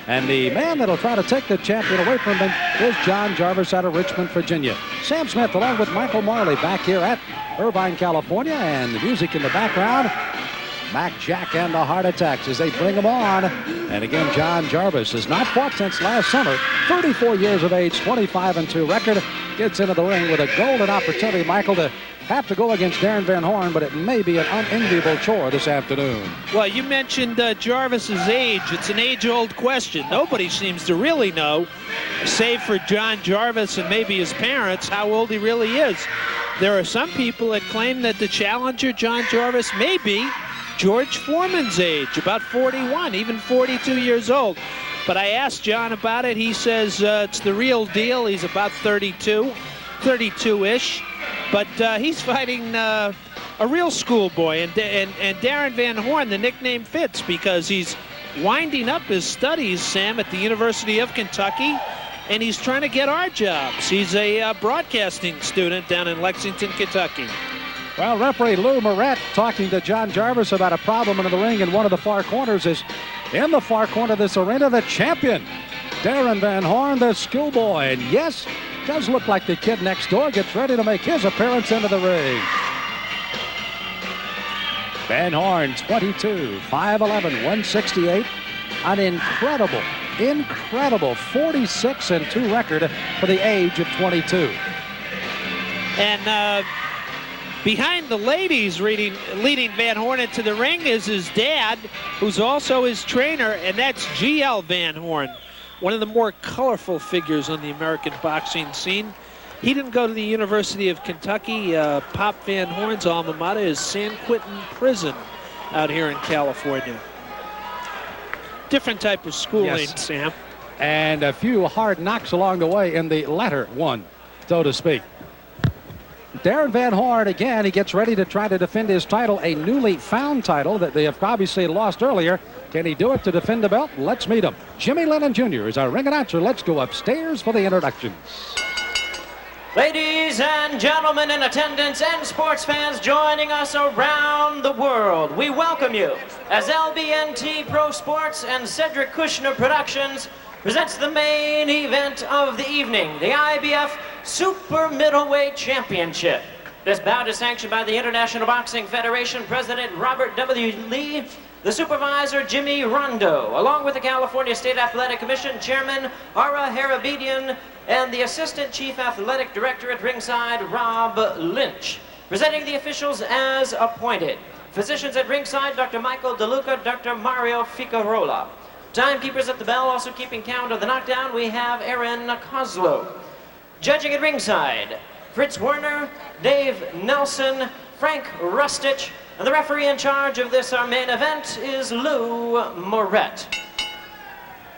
And the man that'll try to take the champion away from him is John Jarvis out of Richmond, Virginia. Sam Smith along with Michael Marley back here at Irvine, California. And the music in the background, Mac Jack and the Heart Attacks as they bring them on. And again, John Jarvis has not fought since last summer. 34 years of age, 25-2 record. Gets into the ring with a golden opportunity, Michael, to have to go against Darrin Van Horn, but it may be an unenviable chore this afternoon. Well, you mentioned Jarvis's age. It's an age-old question. Nobody seems to really know, save for John Jarvis and maybe his parents, how old he really is. There are some people that claim that the challenger, John Jarvis, may be George Foreman's age, about 41, even 42 years old. But I asked John about it. He says it's the real deal. He's about 32-ish. But he's fighting a real schoolboy. And Darrin Van Horn, the nickname fits because he's winding up his studies, Sam, at the University of Kentucky. And he's trying to get our jobs. He's a broadcasting student down in Lexington, Kentucky. Well, referee Lou Moret talking to John Jarvis about a problem in the ring in one of the far corners is in the far corner of this arena, the champion, Darrin Van Horn, the schoolboy. And yes, does look like the kid next door gets ready to make his appearance into the ring. Van Horn, 22, 5'11", 168. An incredible 46-2 record for the age of 22. And behind the ladies leading Van Horn into the ring is his dad, who's also his trainer, and that's G.L. Van Horn, one of the more colorful figures on the American boxing scene. He didn't go to the University of Kentucky. Pop Van Horn's alma mater is San Quentin Prison out here in California. Different type of schooling, yes. Sam. And a few hard knocks along the way in the latter one, so to speak. Darrin Van Horn, again, he gets ready to try to defend his title, a newly found title that they have obviously lost earlier. Can he do it to defend the belt? Let's meet him. Jimmy Lennon Jr. is our ring announcer. Let's go upstairs for the introductions. Ladies and gentlemen in attendance and sports fans joining us around the world, we welcome you as LBNT Pro Sports and Cedric Kushner Productions presents the main event of the evening, the IBF Super Middleweight Championship. This bout is sanctioned by the International Boxing Federation President Robert W. Lee, the supervisor Jimmy Rondo, along with the California State Athletic Commission Chairman Ara Harabedian, and the Assistant Chief Athletic Director at ringside, Rob Lynch. Presenting the officials as appointed. Physicians at ringside, Dr. Michael DeLuca, Dr. Mario Ficarola. Timekeepers at the bell, also keeping count of the knockdown, we have Aaron Kozlow. Judging at ringside, Fritz Werner, Dave Nelson, Frank Rustich, and the referee in charge of this, our main event, is Lou Moret.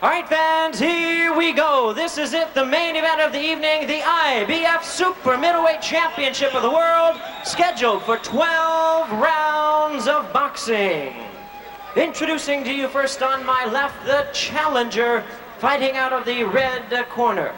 All right, fans, here we go. This is it, the main event of the evening, the IBF Super Middleweight Championship of the World, scheduled for 12 rounds of boxing. Introducing to you first on my left, the challenger, fighting out of the red corner.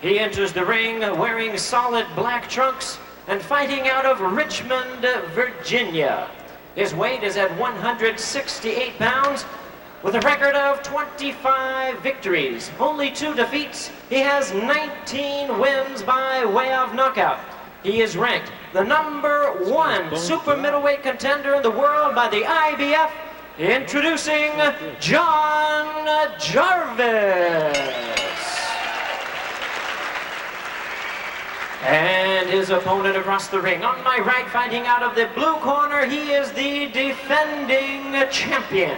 He enters the ring wearing solid black trunks and fighting out of Richmond, Virginia. His weight is at 168 pounds with a record of 25 victories, only 2 defeats. He has 19 wins by way of knockout. He is ranked the #1 super middleweight contender in the world by the IBF. Introducing John Jarvis. And his opponent across the ring. On my right, fighting out of the blue corner, he is the defending champion.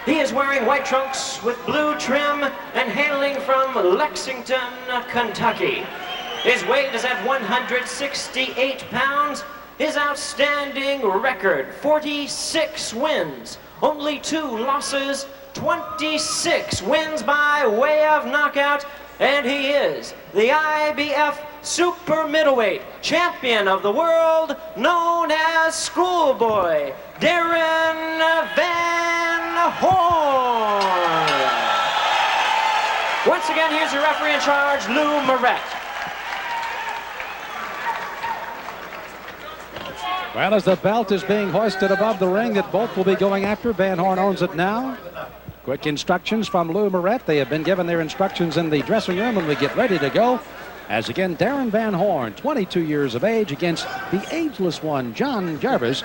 He is wearing white trunks with blue trim and hailing from Lexington, Kentucky. His weight is at 168 pounds. His outstanding record, 46 wins, only 2 losses, 26 wins by way of knockout, and he is the IBF Super Middleweight Champion of the World, known as Schoolboy, Darrin Van Horn. Once again, here's your referee in charge, Lou Moret. Well, as the belt is being hoisted above the ring that both will be going after, Van Horn owns it now. Quick instructions from Lou Moret. They have been given their instructions in the dressing room, and we get ready to go. As again, Darrin Van Horn, 22 years of age, against the ageless one, John Jarvis,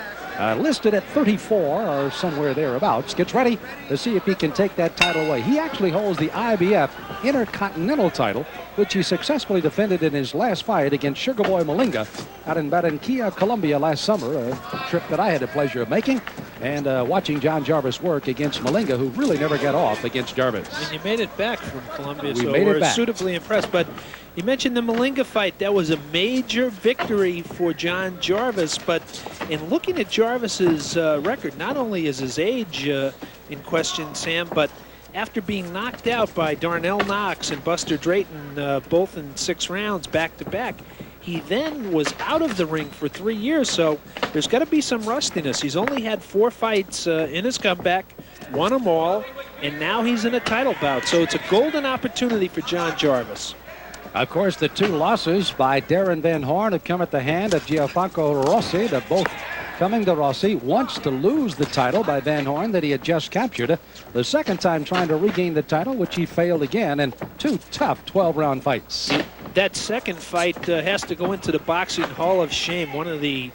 listed at 34 or somewhere thereabouts, gets ready to see if he can take that title away. He actually holds the IBF Intercontinental title, which he successfully defended in his last fight against Sugar Boy Malinga out in Barranquilla, Colombia last summer, a trip that I had the pleasure of making, and watching John Jarvis work against Malinga, who really never got off against Jarvis. And you made it back from Colombia, We so made it we're back. suitably impressed. But you mentioned the Malinga fight. That was a major victory for John Jarvis. But in looking at Jarvis's record, not only is his age in question, Sam, but after being knocked out by Darnell Knox and Buster Drayton, both in 6 rounds back-to-back, he then was out of the ring for 3 years, so there's got to be some rustiness. He's only had 4 fights in his comeback, won them all, and now he's in a title bout. So it's a golden opportunity for John Jarvis. Of course, the 2 losses by Darrin Van Horn have come at the hand of Gianfranco Rossi. They're both coming to Rossi once to lose the title by Van Horn that he had just captured. The second time trying to regain the title, which he failed again, and 2 tough 12-round fights. That second fight has to go into the Boxing Hall of Shame, one of the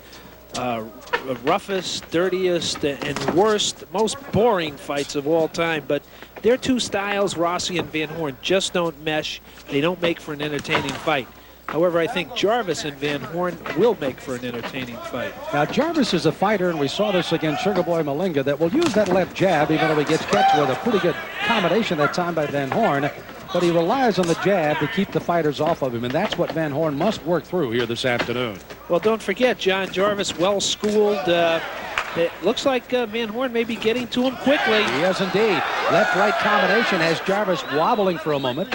roughest, dirtiest, and worst, most boring fights of all time. But their 2 styles, Rossi and Van Horn, just don't mesh. They don't make for an entertaining fight. However, I think Jarvis and Van Horn will make for an entertaining fight. Now, Jarvis is a fighter, and we saw this against Sugar Boy Malinga, that will use that left jab, even though he gets catch with a pretty good combination that time by Van Horn. But he relies on the jab to keep the fighters off of him, and that's what Van Horn must work through here this afternoon. Well, don't forget, John Jarvis, well-schooled. It looks like Van Horn may be getting to him quickly. He is indeed. Left-right combination has Jarvis wobbling for a moment.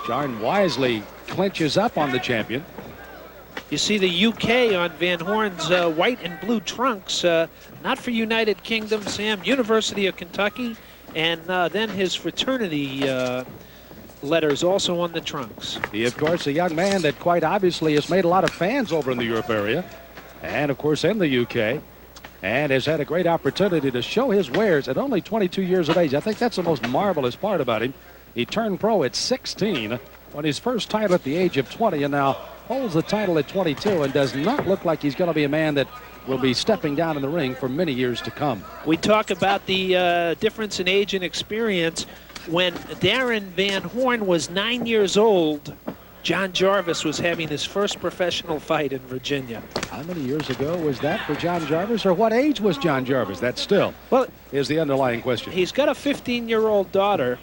John wisely clinches up on the champion. You see the UK on Van Horn's white and blue trunks, not for United Kingdom, Sam, University of Kentucky, and then his fraternity letters also on the trunks. He, of course, a young man that quite obviously has made a lot of fans over in the Europe area, and, of course, in the UK, and has had a great opportunity to show his wares at only 22 years of age. I think that's the most marvelous part about him. He turned pro at 16, won his first title at the age of 20, and now holds the title at 22, and does not look like he's going to be a man that will be stepping down in the ring for many years to come. We talk about the difference in age and experience. When Darrin Van Horn was 9 years old, John Jarvis was having his first professional fight in Virginia. How many years ago was that for John Jarvis, or what age was John Jarvis? That still is the underlying question. He's got a 15-year-old daughter.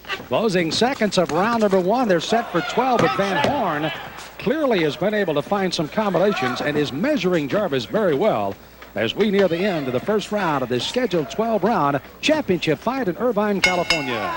Closing seconds of round number 1. They're set for 12, but Van Horn clearly has been able to find some combinations and is measuring Jarvis very well as we near the end of the first round of this scheduled 12-round championship fight in Irvine, California.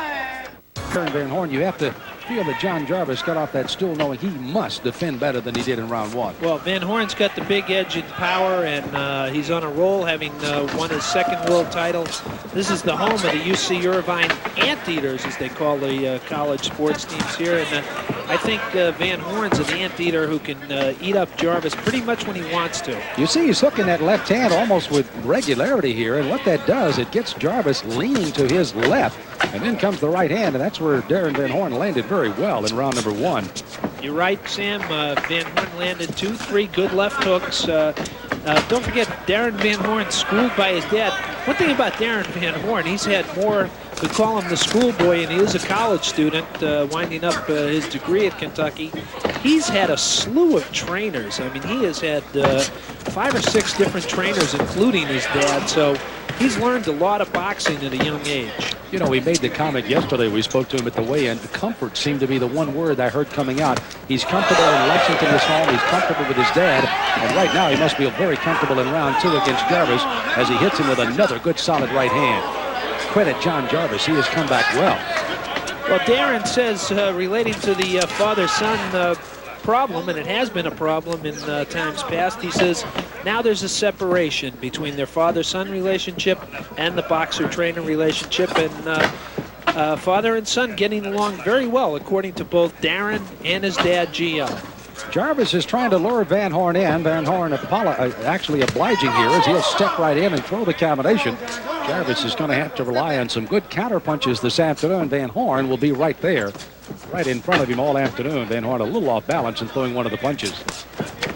Darrin Van Horn, you have to feel that John Jarvis got off that stool knowing he must defend better than he did in round 1. Well, Van Horn's got the big edge in power, and he's on a roll, having won his 2nd world title. This is the home of the UC Irvine Anteaters, as they call the college sports teams here. And I think Van Horn's an anteater who can eat up Jarvis pretty much when he wants to. You see he's hooking that left hand almost with regularity here, and what that does, it gets Jarvis leaning to his left, and then comes the right hand, and that's where Darrin Van Horn landed very well in round number 1. You're right, Sam. Van Horn landed 2-3 good left hooks. Don't forget, Darrin Van Horn, schooled by his dad. One thing about Darrin Van Horn, he's had more, we call him the schoolboy, and he is a college student, winding up his degree at Kentucky. He's had a slew of trainers. I mean, he has had 5 or 6 different trainers, including his dad. So he's learned a lot of boxing at a young age. You know, we made the comment yesterday, we spoke to him at the weigh-in. Comfort seemed to be the one word I heard coming out. He's comfortable in Lexington, his home. He's comfortable with his dad. And right now, he must feel very comfortable in round 2 against Jarvis as he hits him with another good, solid right hand. Credit John Jarvis. He has come back well. Well, Darrin says, relating to the father-son problem, and it has been a problem in times past, he says now there's a separation between their father-son relationship and the boxer-trainer relationship, and father and son getting along very well, according to both Darrin and his dad, GL. Jarvis is trying to lure Van Horn in. Van Horn actually obliging here as he'll step right in and throw the combination. Jarvis is going to have to rely on some good counter punches this afternoon. Van Horn will be right there, right in front of him all afternoon. Van Horn a little off balance and throwing one of the punches.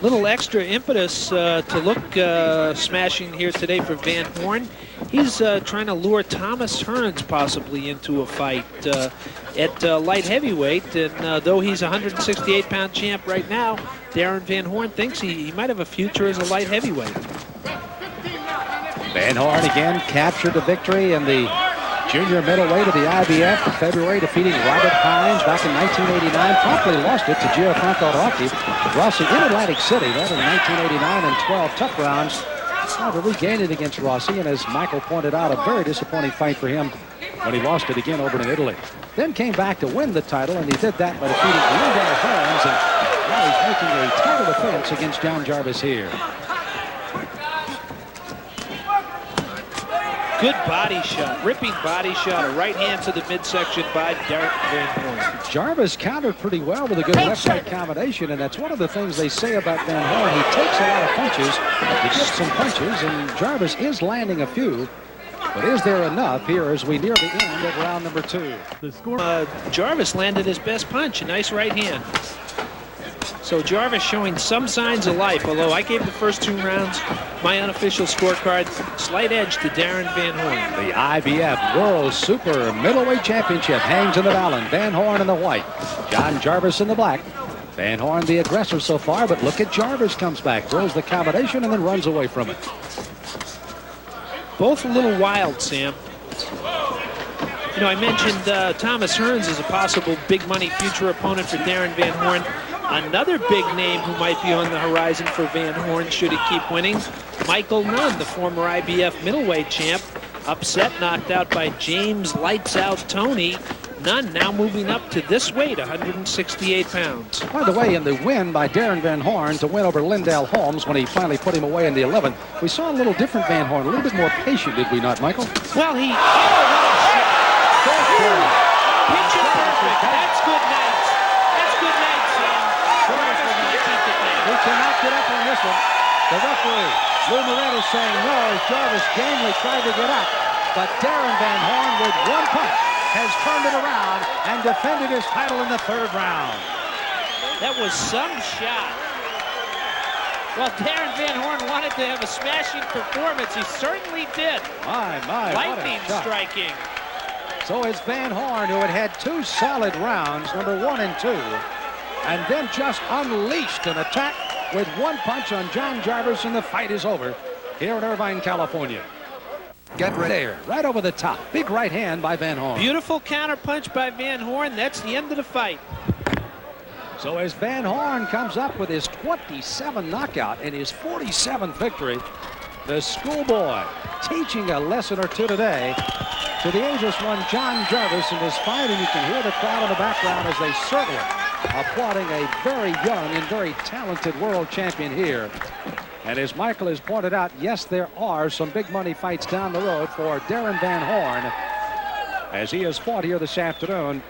Little extra impetus to look smashing here today for Van Horn. He's trying to lure Thomas Hearns possibly into a fight at light heavyweight. And though he's a 168-pound champ right now, Darrin Van Horn thinks he might have a future as a light heavyweight. Van Horn again captured the victory in the junior middleweight of the IBF in February, defeating Robert Hines back in 1989. Promptly lost it to Gianfranco Rossi in Atlantic City. That in 1989 in 12 tough rounds. Tried to regain it against Rossi, and as Michael pointed out, a very disappointing fight for him when he lost it again over in Italy. Then came back to win the title, and he did that by defeating Lindell Holmes, and now he's making a title defense against John Jarvis here. Good body shot, ripping body shot, a right hand to the midsection by Darrin Van Horn. Jarvis countered pretty well with a good left-right combination, and that's one of the things they say about Van Horn. He takes a lot of punches, he gets some punches, and Jarvis is landing a few. But is there enough here as we near the end of round number 2? Jarvis landed his best punch, a nice right hand. So Jarvis showing some signs of life, although I gave the first 2 rounds my unofficial scorecard. Slight edge to Darrin Van Horn. The IBF World Super Middleweight Championship hangs in the balance. Van Horn in the white, John Jarvis in the black. Van Horn the aggressor so far, but look at Jarvis comes back, throws the combination and then runs away from it. Both a little wild, Sam. You know, I mentioned Thomas Hearns as a possible big money future opponent for Darrin Van Horn. Another big name who might be on the horizon for Van Horn should he keep winning, Michael Nunn, the former IBF middleweight champ, upset, knocked out by James Lights Out Tony. Nunn now moving up to this weight, 168 pounds. By the way, in the win by Darrin Van Horn to win over Lindell Holmes when he finally put him away in the 11th, we saw a little different Van Horn, a little bit more patient, did we not, Michael? Well, he... Picture perfect. That's good nights. That's good nights, Sam. He cannot get up on this one. The referee, Lou Moretti, saying no as Jarvis gamely tried to get up. But Darrin Van Horn with one punch has turned it around and defended his title in the 3rd round. That was some shot. Well, Darrin Van Horn wanted to have a smashing performance. He certainly did. My, lightning striking. So it's Van Horn, who had had 2 solid rounds, number 1 and 2, and then just unleashed an attack with one punch on John Jarvis, and the fight is over here in Irvine, California. Get ready there, right over the top. Big right hand by Van Horn. Beautiful counter punch by Van Horn. That's the end of the fight. So as Van Horn comes up with his 27 knockout and his 47th victory, the schoolboy teaching a lesson or two today to the ageless one, John Jarvis, in this fight, and you can hear the crowd in the background as they circle applauding a very young and very talented world champion here. And as Michael has pointed out, yes, there are some big money fights down the road for Darrin Van Horn as he has fought here this afternoon,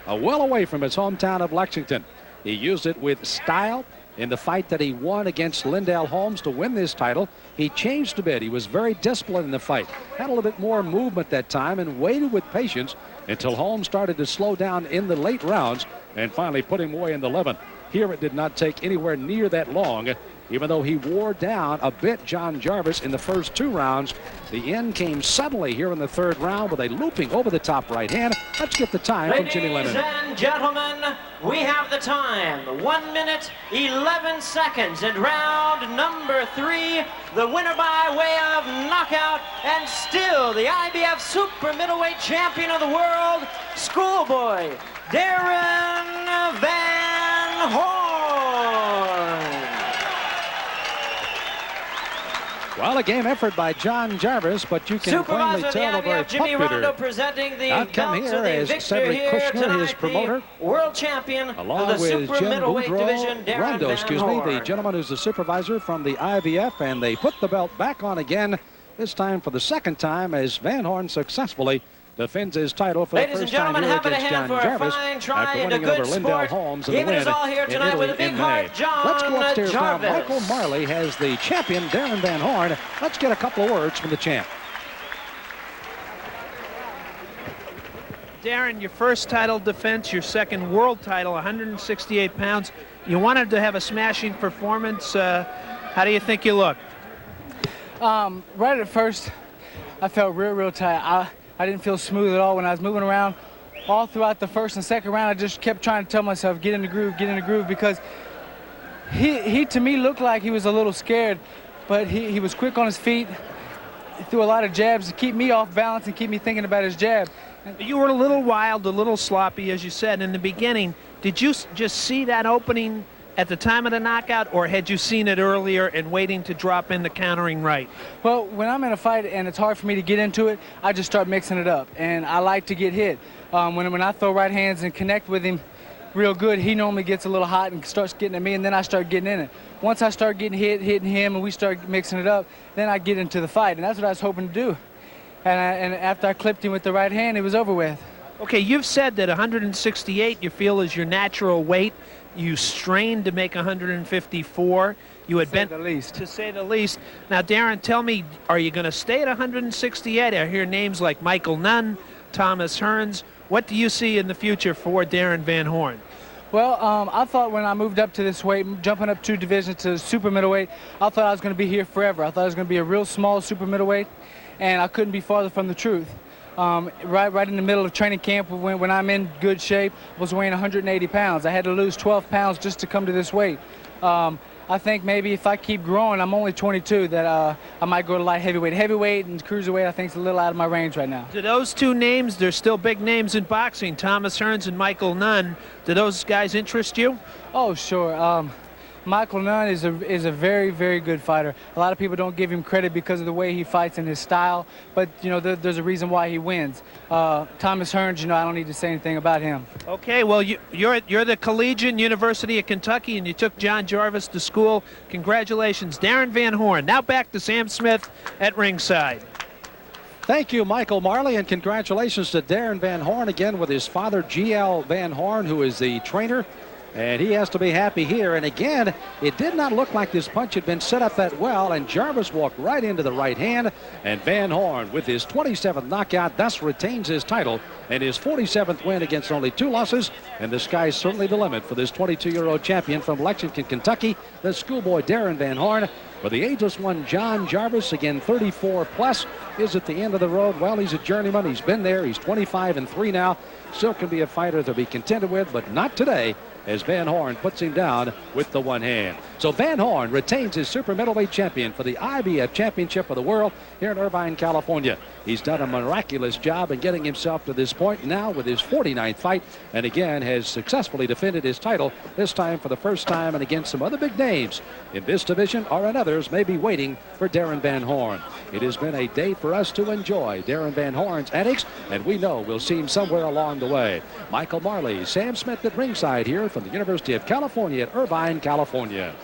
well away from his hometown of Lexington. He used it with style in the fight that he won against Lindell Holmes to win this title. He changed a bit. He was very disciplined in the fight, had a little bit more movement that time, and waited with patience until Holmes started to slow down in the late rounds and finally put him away in the 11th. Here it did not take anywhere near that long, even though he wore down a bit John Jarvis in the first 2 rounds. The end came suddenly here in the 3rd round with a looping over the top right hand. Let's get the time from Jimmy Lennon. Ladies and gentlemen, we have the time. 1 minute, 11 seconds in round number 3. The winner by way of knockout and still the IBF Super Middleweight Champion of the world, schoolboy Darrin Van Horn. Well, a game effort by John Jarvis, but you can plainly tell a very popular presenting the outcome here as Cedric Kushner, his promoter, world champion along of the with super Jim middleweight division, Darrin Van Horn. the gentleman who's the supervisor from the IBF, and they put the belt back on again, this time for the 2nd time as Van Horn successfully defends his title for the first time here against John Jarvis after winning over Lindell Holmes in the win in Italy in May. Let's go upstairs now. Michael Marley has the champion, Darrin Van Horn. Let's get a couple of words from the champ. Darrin, your first title defense, your second world title, 168 pounds. You wanted to have a smashing performance. How do you think you look? Right at first, I felt real tight. I didn't feel smooth at all when I was moving around. All throughout the first and second round, I just kept trying to tell myself, get in the groove, because he to me looked like he was a little scared, but he was quick on his feet. He threw a lot of jabs to keep me off balance and keep me thinking about his jab. You were a little wild, a little sloppy, as you said in the beginning. Did you just see that opening at the time of the knockout, or had you seen it earlier and waiting to drop in the countering right? Well, when I'm in a fight and it's hard for me to get into it, I just start mixing it up, and I like to get hit. When I throw right hands and connect with him real good, he normally gets a little hot and starts getting at me, and then I start getting in it. Once I start getting hitting him, and we start mixing it up, then I get into the fight, and that's what I was hoping to do. And after I clipped him with the right hand, it was over with. Okay, you've said that 168 you feel is your natural weight. You strained to make 154. You had been, to say the least. Now, Darrin, tell me, are you going to stay at 168? I hear names like Michael Nunn, Thomas Hearns. What do you see in the future for Darrin Van Horn? Well, I thought when I moved up to this weight, jumping up 2 divisions to super middleweight, I thought I was going to be here forever. I thought I was going to be a real small super middleweight, and I couldn't be farther from the truth. Right in the middle of training camp, when I'm in good shape, I was weighing 180 pounds. I had to lose 12 pounds just to come to this weight. I think maybe if I keep growing, I'm only 22, that I might go to light heavyweight. Heavyweight and cruiserweight, I think, is a little out of my range right now. Do those 2 names, they're still big names in boxing, Thomas Hearns and Michael Nunn, do those guys interest you? Oh, sure. Michael Nunn is a very good fighter. A lot of people don't give him credit because of the way he fights and his style, but you know there's a reason why he wins. Thomas Hearns, you know, I don't need to say anything about him. Okay, well you're the collegian University of Kentucky, and you took John Jarvis to school. Congratulations, Darrin Van Horn. Now back to Sam Smith at ringside. Thank you, Michael Marley, and congratulations to Darrin Van Horn again with his father, G.L. Van Horn, who is the trainer. And he has to be happy here. And again, it did not look like this punch had been set up that well, and Jarvis walked right into the right hand. And Van Horn, with his 27th knockout, thus retains his title and his 47th win against only 2 losses. And the sky's certainly the limit for this 22-year-old champion from Lexington, Kentucky, the schoolboy Darrin Van Horn. For the ageless one, John Jarvis, again 34 plus, is at the end of the road. Well, he's a journeyman. He's been there. He's 25-3 now. Still can be a fighter to be contended with, but not today, as Van Horn puts him down with the one hand. So Van Horn retains his super middleweight champion for the IBF Championship of the World here in Irvine, California. He's done a miraculous job in getting himself to this point now with his 49th fight, and again has successfully defended his title, this time for the first time and against some other big names in this division or in others may be waiting for Darrin Van Horn. It has been a day for us to enjoy Darrin Van Horn's antics, and we know we'll see him somewhere along the way. Michael Marley, Sam Smith at ringside here from the University of California at Irvine, California.